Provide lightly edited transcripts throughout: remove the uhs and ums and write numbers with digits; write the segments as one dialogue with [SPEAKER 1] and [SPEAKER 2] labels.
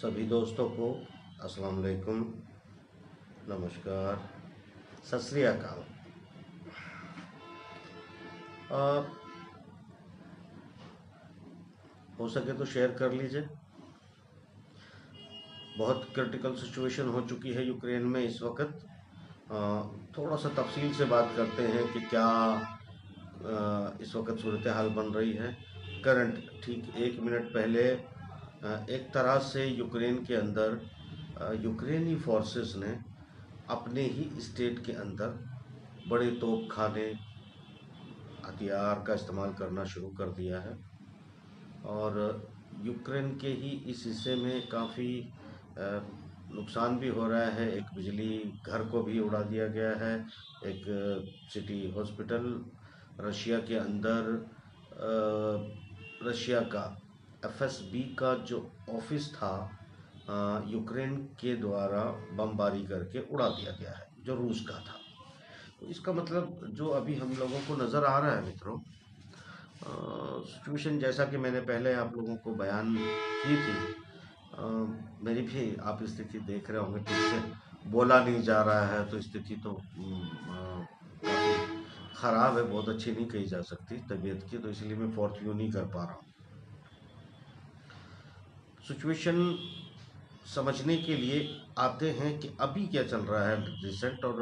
[SPEAKER 1] सभी दोस्तों को अस्सलाम वालेकुम, नमस्कार, सत श्री अकाल। हो सके तो शेयर कर लीजिए। बहुत क्रिटिकल सिचुएशन हो चुकी है यूक्रेन में इस वक्त। थोड़ा सा तफसील से बात करते हैं कि क्या इस वक्त सूरत हाल बन रही है। करंट ठीक 1 मिनट पहले एक तरह से यूक्रेन के अंदर यूक्रेनी फोर्सेस ने अपने ही स्टेट के अंदर बड़े तोप खाने हथियार का इस्तेमाल करना शुरू कर दिया है और यूक्रेन के ही इस हिस्से में काफ़ी नुकसान भी हो रहा है। एक बिजली घर को भी उड़ा दिया गया है। एक सिटी हॉस्पिटल रशिया के अंदर रशिया का एफएसबी का जो ऑफिस था यूक्रेन के द्वारा बमबारी करके उड़ा दिया गया है, जो रूस का था। तो इसका मतलब जो अभी हम लोगों को नज़र आ रहा है मित्रों, सिचुएशन जैसा कि मैंने पहले आप लोगों को बयान की थी, मेरी भी आप स्थिति देख रहे होंगे। ठीक से बोला नहीं जा रहा है तो स्थिति तो काफ़ी ख़राब है, बहुत अच्छी नहीं कही जा सकती तबीयत की, तो इसलिए मैं फोर्थ नहीं कर पा रहा हूँ। सिचुएशन समझने के लिए आते हैं कि अभी क्या चल रहा है रिसेंट, और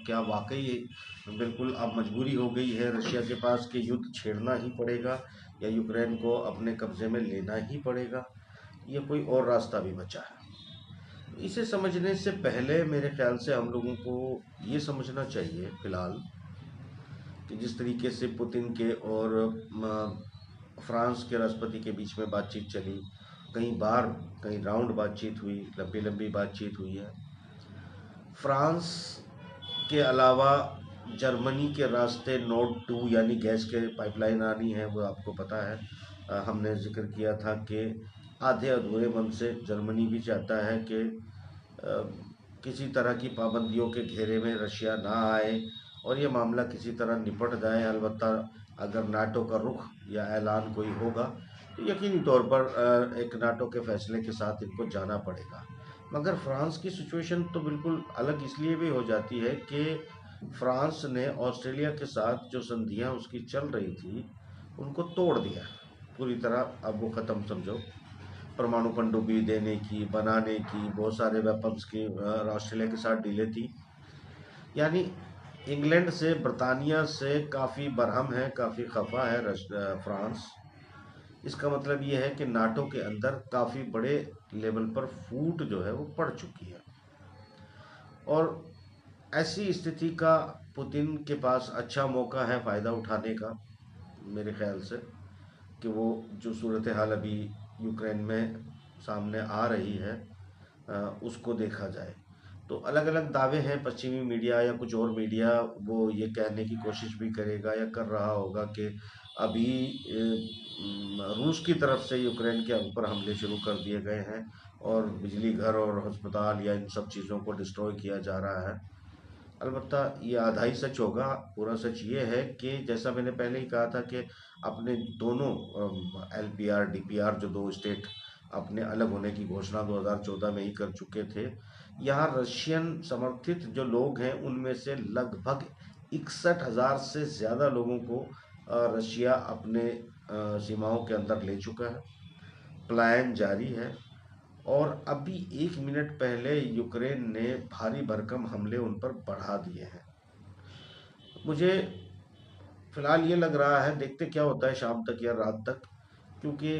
[SPEAKER 1] क्या वाकई बिल्कुल अब मजबूरी हो गई है रशिया के पास कि युद्ध छेड़ना ही पड़ेगा या यूक्रेन को अपने कब्जे में लेना ही पड़ेगा, या कोई और रास्ता भी बचा है। इसे समझने से पहले मेरे ख्याल से हम लोगों को ये समझना चाहिए फिलहाल कि जिस तरीके से पुतिन के और फ्रांस के राष्ट्रपति के बीच में बातचीत चली, कई राउंड बातचीत हुई, लंबी लंबी बातचीत हुई है। फ्रांस के अलावा जर्मनी के रास्ते नोर्ड 2 यानी गैस के पाइपलाइन आनी है, वो आपको पता है। हमने जिक्र किया था कि आधे अधूरे मन से जर्मनी भी चाहता है कि किसी तरह की पाबंदियों के घेरे में रशिया ना आए और ये मामला किसी तरह निपट जाए। अलबत्ता अगर नाटो का रुख या ऐलान कोई होगा तो यकीनी तौर पर एक नाटो के फैसले के साथ इनको जाना पड़ेगा। मगर फ्रांस की सिचुएशन तो बिल्कुल अलग इसलिए भी हो जाती है कि फ्रांस ने ऑस्ट्रेलिया के साथ जो संधियां उसकी चल रही थी उनको तोड़ दिया पूरी तरह। अब वो ख़त्म समझो, परमाणु पनडुब्बी देने की, बनाने की, बहुत सारे वेपन्स की ऑस्ट्रेलिया के साथ डीले थी। यानी इंग्लैंड से, ब्रिटानिया से काफ़ी बरहम है, काफ़ी खफा है फ्रांस। इसका मतलब ये है कि नाटो के अंदर काफ़ी बड़े लेवल पर फूट जो है वो पड़ चुकी है और ऐसी स्थिति का पुतिन के पास अच्छा मौका है फ़ायदा उठाने का, मेरे ख्याल से, कि वो जो सूरत हाल अभी यूक्रेन में सामने आ रही है उसको देखा जाए। तो अलग अलग दावे हैं, पश्चिमी मीडिया या कुछ और मीडिया वो ये कहने की कोशिश भी करेगा या कर रहा होगा कि अभी रूस की तरफ से यूक्रेन के ऊपर हमले शुरू कर दिए गए हैं और बिजली घर और अस्पताल या इन सब चीज़ों को डिस्ट्रॉय किया जा रहा है। अलबत्ता ये आधा ही सच होगा। पूरा सच ये है कि जैसा मैंने पहले ही कहा था कि अपने दोनों एलपीआर डीपीआर जो दो स्टेट अपने अलग होने की घोषणा 2014 में ही कर चुके थे, यहाँ रशियन समर्थित जो लोग हैं उनमें से लगभग 61,000 से ज़्यादा लोगों को रशिया अपने सीमाओं के अंदर ले चुका है। पलायन जारी है और अभी 1 मिनट पहले यूक्रेन ने भारी भरकम हमले उन पर बढ़ा दिए हैं। मुझे फिलहाल ये लग रहा है, देखते क्या होता है शाम तक या रात तक, क्योंकि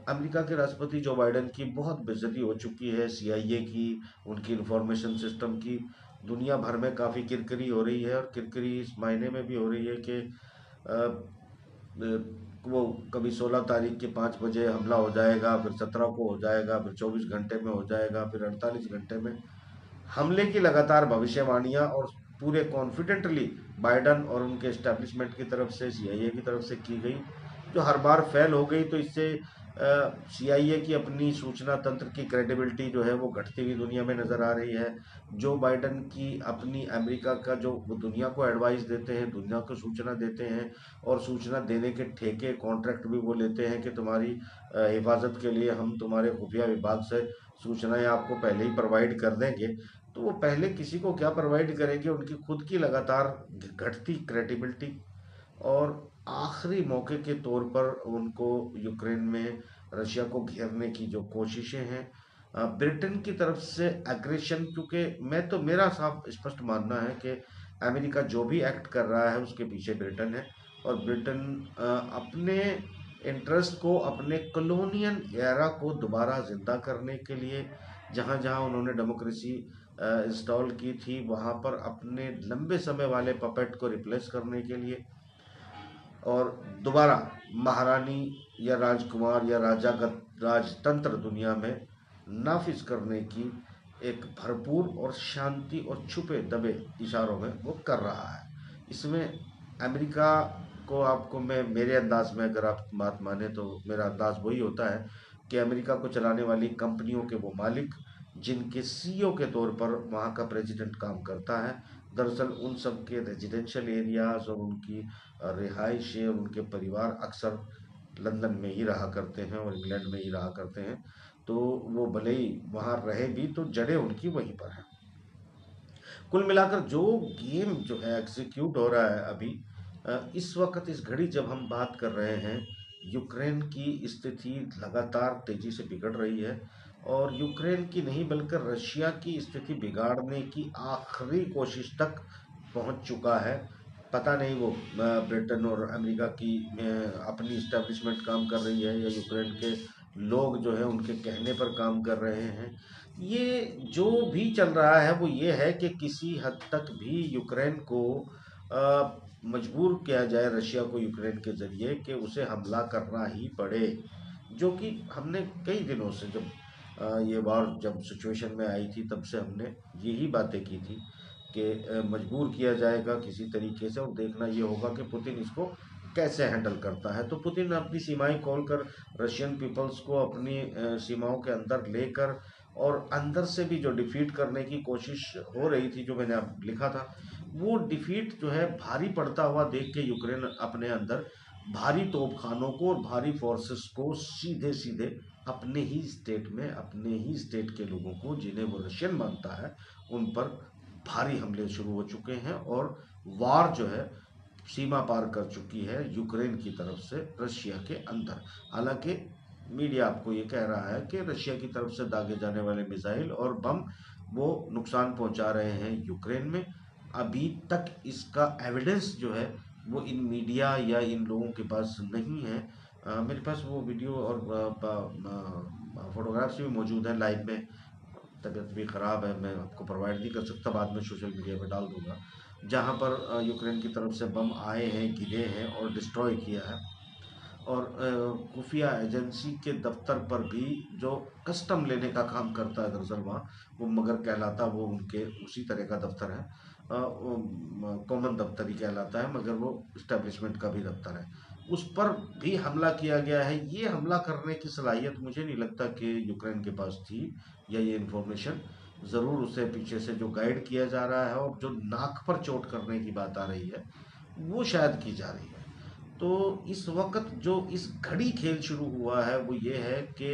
[SPEAKER 1] अमेरिका के राष्ट्रपति जो बाइडेन की बहुत बेइज्जती हो चुकी है, सीआईए की, उनकी इंफॉर्मेशन सिस्टम की, दुनिया भर में काफ़ी किरकिरी हो रही है और किरकिरी इस मायने में भी हो रही है कि वो कभी 16 तारीख के 5 बजे हमला हो जाएगा, फिर 17 को हो जाएगा, फिर 24 घंटे में हो जाएगा, फिर 48 घंटे में। हमले की लगातार भविष्यवाणियां और पूरे कॉन्फिडेंटली बाइडन और उनके एस्टेब्लिशमेंट की तरफ से, सीआईए की तरफ से की गई, जो हर बार फेल हो गई। तो इससे सीआईए की अपनी सूचना तंत्र की क्रेडिबिलिटी जो है वो घटती हुई दुनिया में नज़र आ रही है। जो बाइडन की अपनी अमेरिका का जो वो दुनिया को एडवाइस देते हैं, दुनिया को सूचना देते हैं और सूचना देने के ठेके कॉन्ट्रैक्ट भी वो लेते हैं कि तुम्हारी हिफाजत के लिए हम तुम्हारे खुफिया विभाग से सूचनाएं आपको पहले ही प्रोवाइड कर देंगे, तो वो पहले किसी को क्या प्रोवाइड करेंगे, उनकी खुद की लगातार घटती क्रेडिबिलिटी और आखिरी मौके के तौर पर उनको यूक्रेन में रशिया को घेरने की जो कोशिशें हैं, ब्रिटेन की तरफ से एग्रेशन, क्योंकि मैं तो मेरा साफ स्पष्ट मानना है कि अमेरिका जो भी एक्ट कर रहा है उसके पीछे ब्रिटेन है। और ब्रिटेन अपने इंटरेस्ट को, अपने कॉलोनियल एरा को दोबारा जिंदा करने के लिए, जहाँ जहाँ उन्होंने डेमोक्रेसी इंस्टॉल की थी वहाँ पर अपने लंबे समय वाले पपेट को रिप्लेस करने के लिए और दोबारा महारानी या राजकुमार या राजतंत्र दुनिया में नाफिज करने की एक भरपूर और शांति और छुपे दबे इशारों में वो कर रहा है। इसमें अमेरिका को, आपको मैं मेरे अंदाज में अगर आप बात माने तो मेरा अंदाज वही होता है कि अमेरिका को चलाने वाली कंपनियों के वो मालिक, जिनके सीईओ के तौर पर वहाँ का प्रेसिडेंट काम करता है, दरअसल उन सब के रेजिडेंशियल एरियाज और उनकी रिहाइशें और उनके परिवार अक्सर लंदन में ही रहा करते हैं और इंग्लैंड में ही रहा करते हैं। तो वो भले ही वहाँ रहे भी तो जड़ें उनकी वहीं पर हैं। कुल मिलाकर जो गेम जो है एग्जीक्यूट हो रहा है अभी, इस वक्त इस घड़ी जब हम बात कर रहे हैं, यूक्रेन की स्थिति लगातार तेजी से बिगड़ रही है और यूक्रेन की नहीं बल्कि रशिया की स्थिति बिगाड़ने की आखिरी कोशिश तक पहुंच चुका है। पता नहीं वो ब्रिटेन और अमेरिका की अपनी इस्टेब्लिशमेंट काम कर रही है या यूक्रेन के लोग जो है उनके कहने पर काम कर रहे हैं। ये जो भी चल रहा है वो ये है कि किसी हद तक भी यूक्रेन को मजबूर किया जाए, रशिया को यूक्रेन के ज़रिए, कि उसे हमला करना ही पड़े। जो कि हमने कई दिनों से, जब ये वार जब सिचुएशन में आई थी तब से हमने यही बातें की थी कि मजबूर किया जाएगा किसी तरीके से और देखना ये होगा कि पुतिन इसको कैसे हैंडल करता है। तो पुतिन अपनी सीमाएं खोलकर रशियन पीपल्स को अपनी सीमाओं के अंदर लेकर और अंदर से भी जो डिफीट करने की कोशिश हो रही थी, जो मैंने अब लिखा था, वो डिफीट जो है भारी पड़ता हुआ देख के यूक्रेन अपने अंदर भारी तोपखानों को और भारी फोर्सेस को सीधे सीधे अपने ही स्टेट में, अपने ही स्टेट के लोगों को जिन्हें वो रशियन मानता है, उन पर भारी हमले शुरू हो चुके हैं और वार जो है सीमा पार कर चुकी है यूक्रेन की तरफ से रशिया के अंदर। हालांकि मीडिया आपको ये कह रहा है कि रशिया की तरफ से दागे जाने वाले मिसाइल और बम वो नुकसान पहुंचा रहे हैं यूक्रेन में। अभी तक इसका एविडेंस जो है वो इन मीडिया या इन लोगों के पास नहीं है। मेरे पास वो वीडियो और फोटोग्राफ्स भी मौजूद हैं लाइव में। तबीयत भी ख़राब है, मैं आपको प्रोवाइड नहीं कर सकता, बाद में सोशल मीडिया पर डाल दूंगा, जहाँ पर यूक्रेन की तरफ से बम आए हैं, गिरे हैं और डिस्ट्रॉय किया है। और खुफिया एजेंसी के दफ्तर पर भी जो कस्टम लेने का काम करता है, दरअसल वहाँ वो मगर कहलाता, वो उनके उसी तरह का दफ्तर है, कॉमन दफ्तर ही कहलाता है, मगर वो इस्टेब्लिशमेंट का भी दफ्तर है, उस पर भी हमला किया गया है। ये हमला करने की सलाहियत मुझे नहीं लगता कि यूक्रेन के पास थी, या ये इन्फॉर्मेशन ज़रूर उसे पीछे से जो गाइड किया जा रहा है और जो नाक पर चोट करने की बात आ रही है वो शायद की जा रही है। तो इस वक्त जो इस घड़ी खेल शुरू हुआ है वो ये है कि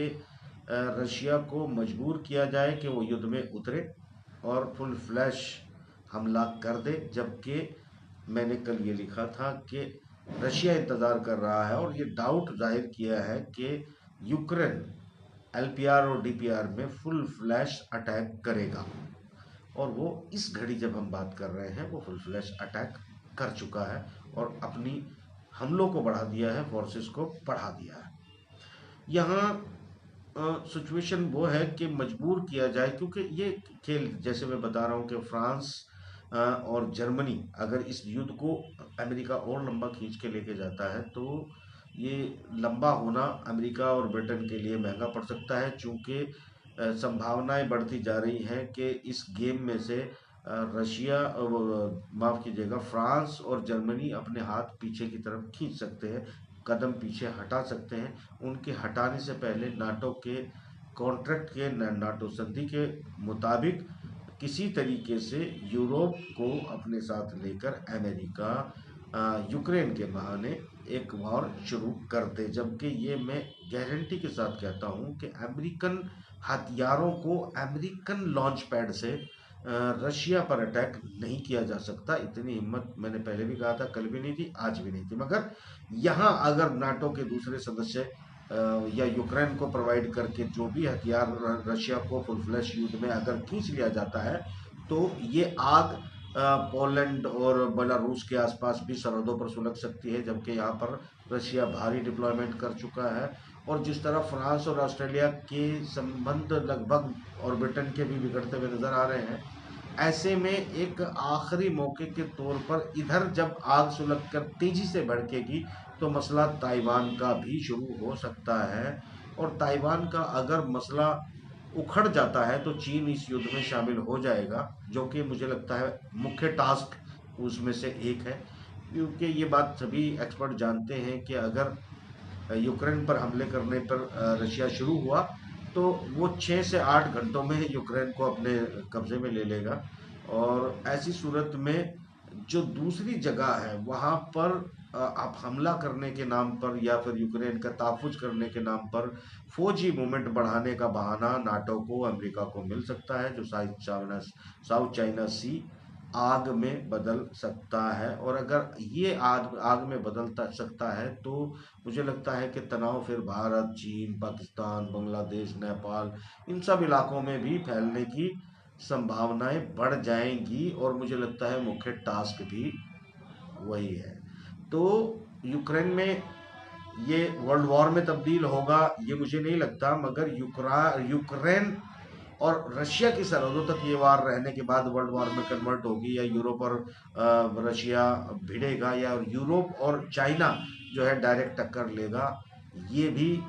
[SPEAKER 1] रशिया को मजबूर किया जाए कि वो युद्ध में उतरे और फुल फ्लैश हमला कर दे। जबकि मैंने कल ये लिखा था कि रशिया इंतज़ार कर रहा है और ये डाउट जाहिर किया है कि यूक्रेन एलपीआर और डीपीआर में फुल फ्लैश अटैक करेगा, और वो इस घड़ी जब हम बात कर रहे हैं वो फुल फ्लैश अटैक कर चुका है और अपनी हमलों को बढ़ा दिया है, फोर्सेस को बढ़ा दिया है। यहाँ सिचुएशन वो है कि मजबूर किया जाए, क्योंकि ये खेल, जैसे मैं बता रहा हूँ कि फ्रांस और जर्मनी अगर इस युद्ध को अमेरिका और लंबा खींच के लेके जाता है तो ये लंबा होना अमेरिका और ब्रिटेन के लिए महंगा पड़ सकता है, चूँकि संभावनाएं बढ़ती जा रही हैं कि इस गेम में से रशिया, माफ़ कीजिएगा, फ्रांस और जर्मनी अपने हाथ पीछे की तरफ खींच सकते हैं, कदम पीछे हटा सकते हैं। उनके हटाने से पहले नाटो के कॉन्ट्रैक्ट के, नाटो संधि के मुताबिक किसी तरीके से यूरोप को अपने साथ लेकर अमेरिका यूक्रेन के बहाने एक वॉर शुरू कर दे। जबकि ये मैं गारंटी के साथ कहता हूँ कि अमेरिकन हथियारों को अमेरिकन लॉन्च पैड से रशिया पर अटैक नहीं किया जा सकता। इतनी हिम्मत मैंने पहले भी कहा था, कल भी नहीं थी, आज भी नहीं थी। मगर यहाँ अगर नाटो के दूसरे सदस्य या यूक्रेन को प्रोवाइड करके जो भी हथियार रशिया को फुल फ्लैश युद्ध में अगर खींच लिया जाता है, तो ये आग पोलैंड और बेलारूस के आसपास भी सरहदों पर सुलग सकती है। जबकि यहाँ पर रशिया भारी डिप्लॉयमेंट कर चुका है, और जिस तरह फ्रांस और ऑस्ट्रेलिया के संबंध लगभग और ब्रिटेन के भी बिगड़ते हुए नजर आ रहे हैं, ऐसे में एक आखिरी मौके के तौर पर इधर जब आग सुलग कर तेजी से भड़केगी, तो मसला ताइवान का भी शुरू हो सकता है। और ताइवान का अगर मसला उखड़ जाता है तो चीन इस युद्ध में शामिल हो जाएगा, जो कि मुझे लगता है मुख्य टास्क उसमें से एक है। क्योंकि ये बात सभी एक्सपर्ट जानते हैं कि अगर यूक्रेन पर हमले करने पर रशिया शुरू हुआ, तो वो 6 से 8 घंटों में यूक्रेन को अपने कब्जे में ले लेगा। और ऐसी सूरत में जो दूसरी जगह है वहाँ पर आप हमला करने के नाम पर या फिर यूक्रेन का तहफ़्फ़ुज़ करने के नाम पर फौजी मूवमेंट बढ़ाने का बहाना नाटो को, अमेरिका को मिल सकता है, जो साउथ चाइना सी आग में बदल सकता है। और अगर ये आग आग में बदलता सकता है, तो मुझे लगता है कि तनाव फिर भारत, चीन, पाकिस्तान, बांग्लादेश, नेपाल, इन सब इलाकों में भी फैलने की संभावनाएं बढ़ जाएंगी। और मुझे लगता है मुख्य टास्क भी वही है। तो यूक्रेन में ये वर्ल्ड वॉर में तब्दील होगा ये मुझे नहीं लगता, मगर यूक्रेन और रशिया की सरहदों तक ये वार रहने के बाद वर्ल्ड वॉर में कन्वर्ट होगी, या यूरोप और रशिया भिड़ेगा, या यूरोप और चाइना जो है डायरेक्ट टक्कर लेगा, ये भी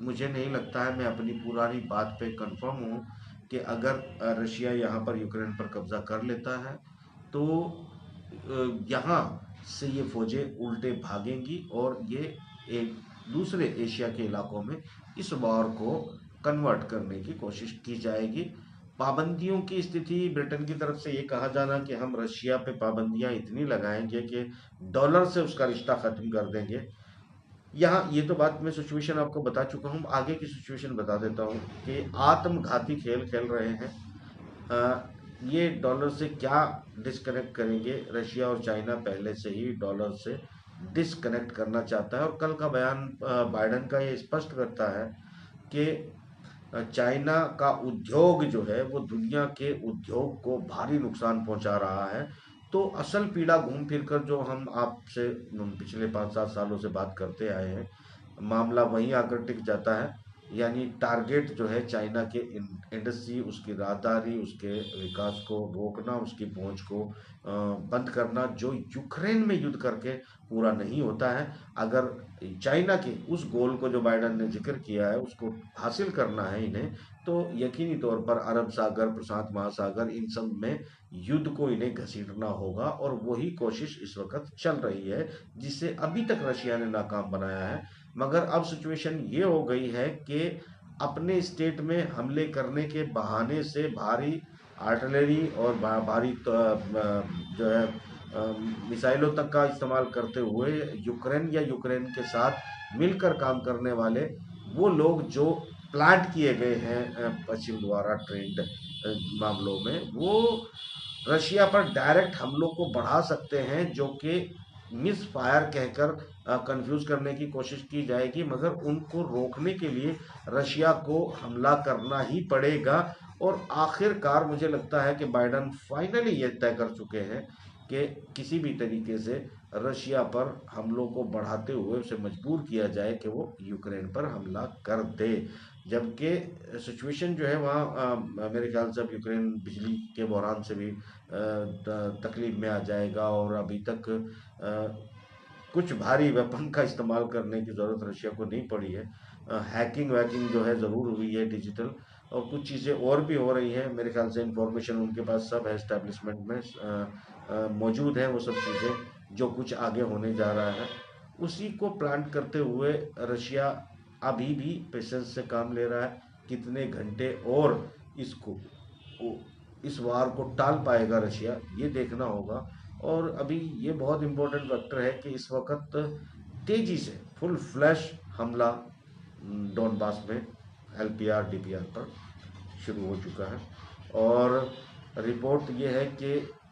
[SPEAKER 1] मुझे नहीं लगता है। मैं अपनी पुरानी बात पे कंफर्म हूँ कि अगर रशिया यहाँ पर यूक्रेन पर कब्जा कर लेता है, तो यहाँ से ये फौजें उल्टे भागेंगी और ये एक दूसरे एशिया के इलाकों में इस वॉर को कन्वर्ट करने की कोशिश की जाएगी। पाबंदियों की स्थिति ब्रिटेन की तरफ से ये कहा जाना कि हम रशिया पे पाबंदियां इतनी लगाएंगे कि डॉलर से उसका रिश्ता खत्म कर देंगे। यहाँ ये तो बात मैं सिचुएशन आपको बता चुका हूँ, आगे की सिचुएशन बता देता हूँ कि आत्मघाती खेल खेल रहे हैं। ये डॉलर से क्या डिस्कनेक्ट करेंगे? रशिया और चाइना पहले से ही डॉलर से डिस्कनेक्ट करना चाहता है, और कल का बयान बाइडन का ये स्पष्ट करता है कि चाइना का उद्योग जो है वो दुनिया के उद्योग को भारी नुकसान पहुंचा रहा है। तो असल पीड़ा घूम फिर कर जो हम आपसे पिछले 5-7 सालों से बात करते आए हैं, मामला वहीं आकर टिक जाता है। यानी टारगेट जो है चाइना के इंडस्ट्री, उसकी राहदारी, उसके विकास को रोकना, उसकी पहुंच को बंद करना, जो यूक्रेन में युद्ध करके पूरा नहीं होता है। अगर चाइना के उस गोल को जो बाइडन ने जिक्र किया है उसको हासिल करना है इन्हें, तो यकीनी तौर पर अरब सागर, प्रशांत महासागर, इन सब में युद्ध को इन्हें घसीटना होगा। और वही कोशिश इस वक्त चल रही है, जिसे अभी तक रशिया ने नाकाम बनाया है। मगर अब सिचुएशन ये हो गई है कि अपने स्टेट में हमले करने के बहाने से भारी आर्टिलरी और भारी जो है मिसाइलों तक का इस्तेमाल करते हुए यूक्रेन या यूक्रेन के साथ मिलकर काम करने वाले वो लोग जो प्लांट किए गए हैं पश्चिम द्वारा ट्रेंड मामलों में, वो रशिया पर डायरेक्ट हमलों को बढ़ा सकते हैं, जो कि मिस फायर कहकर कंफ्यूज करने की कोशिश की जाएगी। मगर उनको रोकने के लिए रशिया को हमला करना ही पड़ेगा। और आखिरकार मुझे लगता है कि बाइडन फाइनली ये तय कर चुके हैं कि किसी भी तरीके से रशिया पर हमलों को बढ़ाते हुए उसे मजबूर किया जाए कि वो यूक्रेन पर हमला कर दे। जबकि सिचुएशन जो है वहाँ मेरे ख्याल से अब यूक्रेन बिजली के बहरान से भी तकलीफ में आ जाएगा। और अभी तक कुछ भारी वेपन का इस्तेमाल करने की ज़रूरत रशिया को नहीं पड़ी है। हैकिंग वैकिंग जो है ज़रूर हुई है डिजिटल, और कुछ चीज़ें और भी हो रही हैं। मेरे ख्याल से इंफॉर्मेशन उनके पास सब है, एस्टेब्लिशमेंट में मौजूद है वो सब चीज़ें, जो कुछ आगे होने जा रहा है उसी को प्लान करते हुए रशिया अभी भी पेशेंस से काम ले रहा है। कितने घंटे और इसको इस वार को टाल पाएगा रशिया, ये देखना होगा। और अभी ये बहुत इम्पोर्टेंट फैक्टर है कि इस वक्त तेजी से फुल फ्लैश हमला डॉनबास में एलपीआर डीपीआर पर शुरू हो चुका है। और रिपोर्ट ये है कि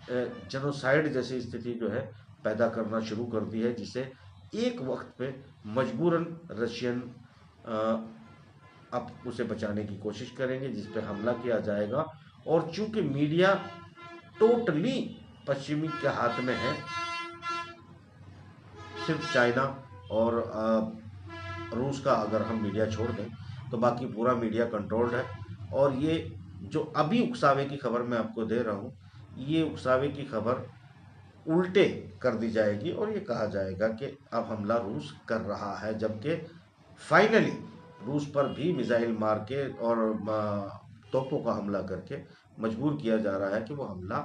[SPEAKER 1] जेनोसाइड जैसी स्थिति जो है पैदा करना शुरू कर दी है, जिसे एक वक्त पे मजबूरन रशियन अब उसे बचाने की कोशिश करेंगे, जिस पे हमला किया जाएगा। और चूंकि मीडिया टोटली पश्चिमी के हाथ में है, सिर्फ चाइना और रूस का अगर हम मीडिया छोड़ दें तो बाकी पूरा मीडिया कंट्रोल्ड है। और ये जो अभी उकसावे की खबर मैं आपको दे रहा हूँ, ये उकसावे की खबर उल्टे कर दी जाएगी और ये कहा जाएगा कि अब हमला रूस कर रहा है, जबकि फाइनली रूस पर भी मिसाइल मार के और तोपों का हमला करके मजबूर किया जा रहा है कि वो हमला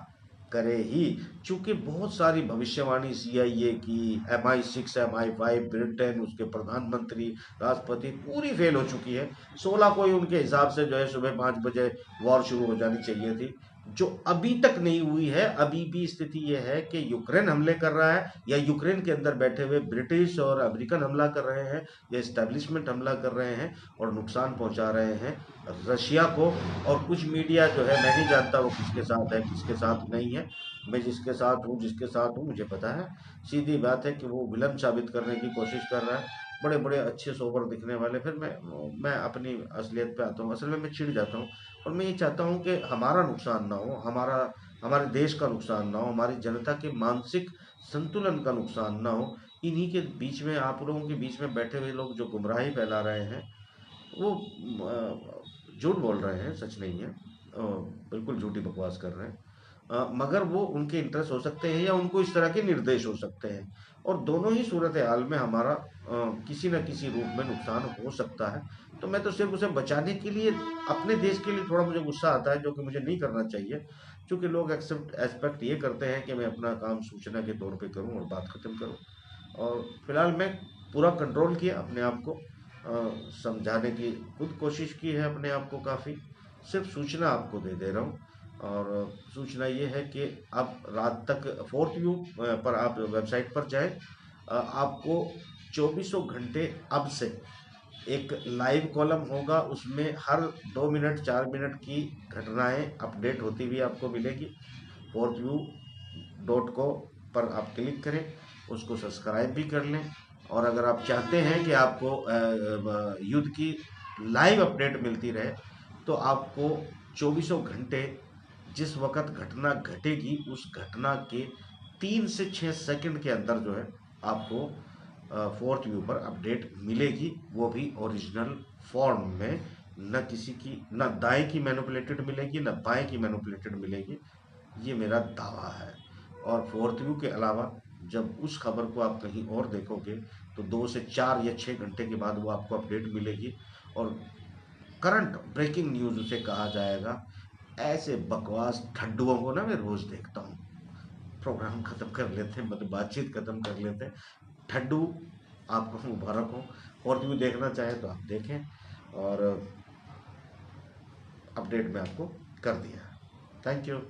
[SPEAKER 1] करे ही। चूंकि बहुत सारी भविष्यवाणी CIA की, MI6 MI5, ब्रिटेन, उसके प्रधानमंत्री, राष्ट्रपति पूरी फेल हो चुकी है। 16 को ही उनके हिसाब से जो है सुबह 5 बजे वॉर शुरू हो जानी चाहिए थी, जो अभी तक नहीं हुई है। अभी भी स्थिति यह है कि यूक्रेन हमले कर रहा है या यूक्रेन के अंदर बैठे हुए ब्रिटिश और अमेरिकन हमला कर रहे हैं या एस्टेब्लिशमेंट हमला कर रहे हैं और नुकसान पहुंचा रहे हैं रशिया को। और कुछ मीडिया जो है, मैं नहीं जानता वो किसके साथ है किसके साथ नहीं है। मैं जिसके साथ हूँ मुझे पता है। सीधी बात है कि वो विलन साबित करने की कोशिश कर रहा है, बड़े बड़े अच्छे सोबर दिखने वाले। फिर मैं अपनी असलियत पे आता हूँ। असल में मैं चिढ़ जाता हूँ और मैं ये चाहता हूँ कि हमारा नुकसान ना हो, हमारे देश का नुकसान ना हो, हमारी जनता के मानसिक संतुलन का नुकसान ना हो। इन्हीं के बीच में, आप लोगों के बीच में बैठे हुए लोग जो गुमराही फैला रहे हैं, वो झूठ बोल रहे हैं, सच नहीं है। बिल्कुल झूठी बकवास कर रहे हैं। मगर वो उनके इंटरेस्ट हो सकते हैं या उनको इस तरह के निर्देश हो सकते हैं। और दोनों ही सूरत हाल में हमारा किसी न किसी रूप में नुकसान हो सकता है। तो मैं तो सिर्फ उसे बचाने के लिए, अपने देश के लिए थोड़ा मुझे गुस्सा आता है, जो कि मुझे नहीं करना चाहिए। क्योंकि लोग एक्सपेक्ट ये करते हैं कि मैं अपना काम सूचना के तौर पे करूं और बात ख़त्म करूं। और फिलहाल मैं पूरा कंट्रोल किया अपने आप को, समझाने की खुद कोशिश की है अपने आप को काफ़ी। सिर्फ सूचना आपको दे रहा हूँ। और सूचना ये है कि अब रात तक फोर्थ व्यू पर आप वेबसाइट पर जाएं। आपको चौबीसों घंटे अब से एक लाइव कॉलम होगा, उसमें हर 2 मिनट 4 मिनट की घटनाएं अपडेट होती हुई आपको मिलेगी। fourthview.co पर आप क्लिक करें, उसको सब्सक्राइब भी कर लें। और अगर आप चाहते हैं कि आपको युद्ध की लाइव अपडेट मिलती रहे, तो आपको चौबीसों घंटे जिस वक़्त घटना घटेगी, उस घटना के 3 से 6 सेकंड के अंदर जो है आपको फोर्थ व्यू पर अपडेट मिलेगी, वो भी ओरिजिनल फॉर्म में। न किसी की, न दाएं की मैनिपुलेटेड मिलेगी, न बाएं की मैनिपुलेटेड मिलेगी। ये मेरा दावा है। और फोर्थ व्यू के अलावा जब उस खबर को आप कहीं और देखोगे तो 2 से 4 या 6 घंटे के बाद वो आपको अपडेट मिलेगी और करंट ब्रेकिंग न्यूज़ उसे कहा जाएगा। ऐसे बकवास ठड्डुओं को ना मैं रोज देखता हूँ। प्रोग्राम खत्म कर लेते हैं, मतलब बातचीत खत्म कर लेते हैं। ठड्डू आपको मुबारक हो। और भी देखना चाहें तो आप देखें। और अपडेट में आपको कर दिया। Thank you.